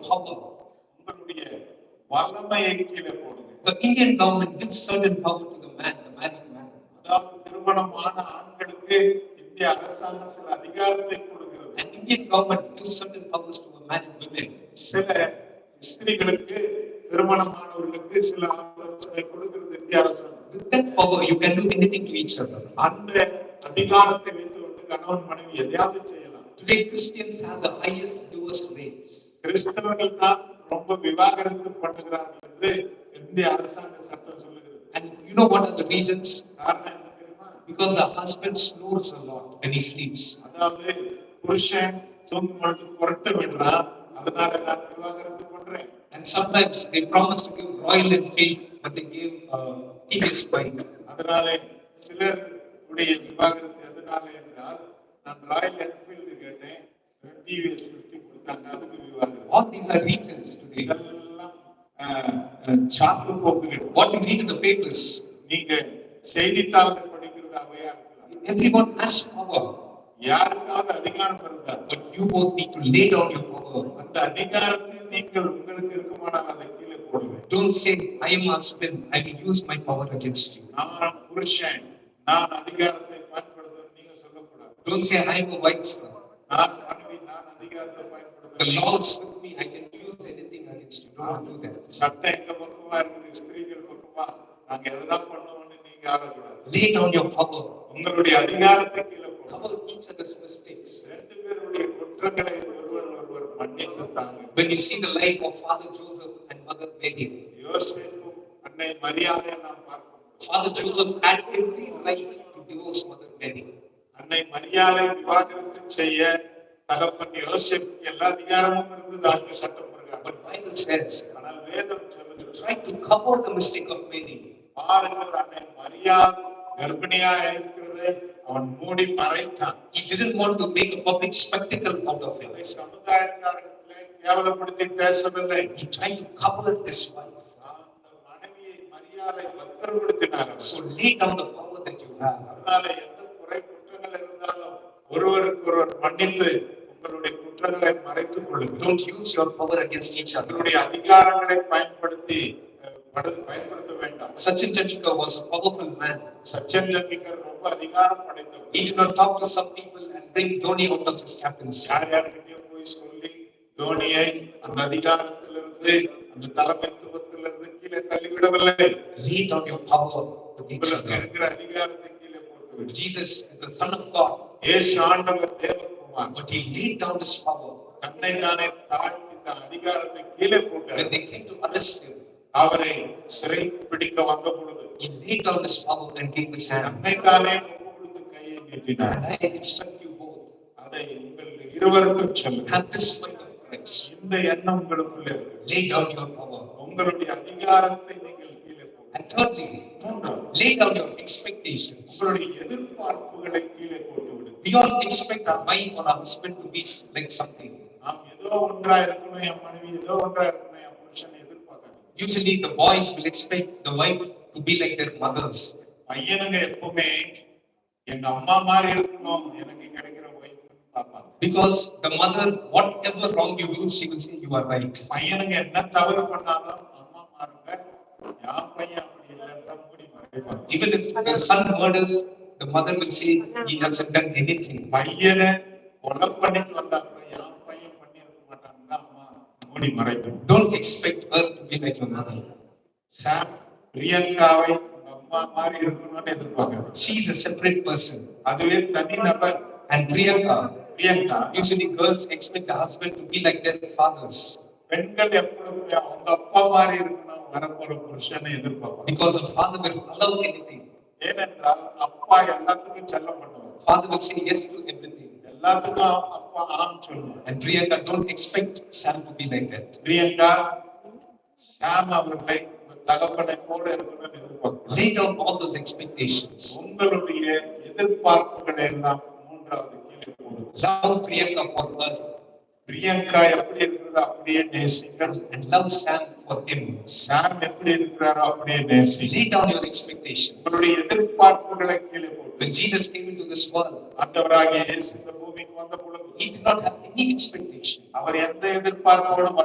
power. உங்களுடைய வல்லமையை கீழே போடுங்க. The Indian government gives certain power to the married man. அதாவது திருமணமான ஆண்களுக்கு இந்திய அரசாங்கம் சில அதிகாரத்தை கொடுக்கிறது. And Indian government gives certain powers to the married women. சில ஸ்திரீகளுக்கு திருமணமானவர்களுக்கு சில ஆலோசனை கொடுக்கிறது இந்திய அரசாங்கம். With that power, you can do anything to each other. அந்த அதிகாரத்தை வைத்துக்கொண்டு கணவன் மனைவி எதையாவது செய்யலாம். Today, Christians have the highest divorce rates. கிறிஸ்தவர்கள் தான் ரொம்ப விவாகரத்து பண்ணுகிறார்கள் என்று இந்திய அரசாங்க சட்டம் சொல்லுகிறது. And you know what are the reasons? காரணம் என்ன தெரியுமா? Because the husband snores a lot when he sleeps. அதாவது புருஷன் தூங்கும் பொழுது புரட்ட விடுறான், அதனால நான் விவாகரத்து பண்றேன். And sometimes they promise to give Royal Enfield, but they gave TVS bike. அதனால சிலர் உடைய விவாகரத்து எதனால என்றால் நான் ராயல் என்ஃபீல்டு கேட்டேன், டிவிஎஸ் 50 கொடுத்தாங்க, அதுக்கு விவாகரத்து. All these are reasons today. இதெல்லாம் சாக்கு போக்குகள். What you read in the papers, நீங்க செய்தித்தாள்கள் படிக்கிறது அவையா இருக்கலாம். everyone has power, யாருக்காவது அதிகாரம் இருந்தால் but you both need to lay down your power. அந்த அதிகாரத்தை நீங்கள் உங்களுக்கு இருக்குமானால் அதை கீழே போடுவேன். Don't say, I am husband, I will use my power against you. நான் புருஷன், நான் அதிகாரத்தை பயன்படுத்துவேன் நீங்க சொல்லக்கூடாது. Don't say, I am a wife. நான் மனைவி, நான் அதிகாரத்தை The பயன்படுத்துவேன். law is with me, I can use anything against you. Don't do that. சட்டம் எங்க பக்கமா இருக்குது, ஸ்திரீகள் பக்கமா, நாங்க எதெல்லாம் பண்ணுவோம்னு நீங்க ஆடக்கூடாது. Lay down your power. உங்களுடைய அதிகாரத்தை கீழே போடுங்க. Cover each other's mistakes. ரெண்டு பேருடைய குற்றங்களை ஒருவர் மன்னித்து தாங்க. When you see the life of Father Joseph and Mother Mary, யோசேப்பும் அன்னை மரியாதை நாம் பார்க்கிறோம். Father Joseph had every right to divorce Mother Mary. அன்னை மரியாதை விவாகரத்து செய்ய தகப்பன் யோசேப்புக்கு எல்லா அதிகாரமும் இருந்தது ஆகிய சட்டம் பிரகாரம். But Bible says, ஆனால் வேதம் சொல்லுகிறது, try to cover the mistake of Mary. பாருங்கள், அன்னை மரியாதை கர்ப்பிணியா இருக்கிறதை அவன் மூடி மறைத்தான். He didn't want to make a public spectacle out of அதை it. சமுதாயத்தாரிடத்திலே கேவலப்படுத்தி பேசவில்லை. He tried to cover this wife. அந்த மனைவியை மரியாதை பத்திரப்படுத்தினார். So lay down the power that you have. அதனால எந்த குறை குற்றங்கள் இருந்தாலும் ஒருவருக்கு ஒருவர் மன்னித்து உங்களுடைய குற்றங்களை மறைத்துக் கொள்ளுங்கள். Don't use your power against each other. உங்களுடைய அதிகாரங்களை பயன்படுத்த வேண்டாம். Sachin Tendulkar was a powerful man. Sachin Tendulkar ரொம்ப அதிகாரம் படைத்தவர். He did not talk to some people and bring Dhoni out of his captaincy. யார்கிட்டயும் போய் சொல்லி தோனியை அந்த அதிகாரத்திலிருந்து அந்த தலைமைத்துவத்திலிருந்து கீழே தள்ளிவிடவில்லை. Lay down your power with each உங்களுக்கு other. இருக்கிற அதிகாரத்தை கீழே போட்டு. Jesus is the Son of God, இயேசு ஆண்டவர் Devakumar. but he laid down his power. தன்னை தானே தாழ்த்தி தன் அதிகாரத்தை கீழே போட்டார். When they came to arrest him, அவரை சிறை பிடிக்க வந்த பொழுது he laid down his power and gave his hand. தன்னை தானே கொடுத்து கையை நீட்டினார். And I instruct you both, அதை உங்கள் இருவருக்கும் சொல்லுங்கள். have this mind of Christ. இந்த எண்ணம் உங்களுக்குள்ளே இருக்கு. Lay down your power. உங்களுடைய அதிகாரத்தை நீங்கள் கீழே போடுங்கள். And thirdly, மூன்றாவது, lay down your expectations. உங்களுடைய எதிர்பார்ப்புகளை கீழே போட்டு விடுங்கள். We all expect our wife or our husband to be like something. நாம் ஏதோ ஒன்றா இருக்கணும், என் மனைவி ஏதோ ஒன்றா இருக்கணும், என் புருஷனை எதிர்பார்க்காது. Usually the boys will expect the wife to be like their mothers. பையனுங்க எப்பவுமே எங்க அம்மா மாதிரி இருக்கணும், எனக்கு கிடைக்கிற ஒய்ஃப் பார்ப்பாங்க. Because the mother, whatever wrong you do, she will say you are right. பையனுங்க என்ன தவறு பண்ணாலும் அம்மா மாருங்க, என் பையன் அப்படி இல்லைன்னு மூடி மறைப்பாங்க. Even if the son murders, the mother will say he hasn't done anything. பையனை கொலை பண்ணிட்டு வந்தா கூட என் பையன் பண்ணி இருக்க மாட்டான்னு தான் அம்மா மூடி மறைக்கணும். Don't expect her to be like your mother. சாம் பிரியங்காவை உங்க அம்மா மாதிரி இருக்கணும்னு எதிர்பார்க்கறது. She is a separate person. அதுவே தனி நபர். And Priyanka, Priyanka, usually girls expect the husband to be like their fathers. பெண்கள் எப்பொழுதுமே அவங்க அப்பா மாதிரி இருக்கணும், வரப்போற புருஷனை எதிர்பார்ப்பாங்க. Because the father will allow anything. ஏனென்றால் அப்பா எல்லாத்துக்கும் செல்லம் பண்ணுவார். Father will say yes to everything. எல்லாத்துக்கும் அப்பா ஆம் சொல்லுவார். And Priyanka, don't expect Sam to be like that. Priyanka சாம் அவர்களை தகப்பனை போல இருக்கணும்னு எதிர்பார்க்கிறார். Lay down all those expectations. உங்களுடைய எதிர்பார்ப்புகளை எல்லாம் மூன்றாவது கீழே போடுங்க. Love Priyanka for her Priyanka எப்படி இருக்கிறதோ அப்படியே நேசிங்கள். and love Sam for him. சாம் எப்படி இருக்கிறாரோ அப்படியே நேசிங்கள். Lay down your expectations. உங்களுடைய எதிர்பார்ப்புகளை கீழே போடுங்க. When Jesus came into this world, ஆண்டவராகிய இயேசு இந்த பூமிக்கு வந்த பொழுது he did not have any expectation. அவர் எந்த எதிர்பார்ப்போடும்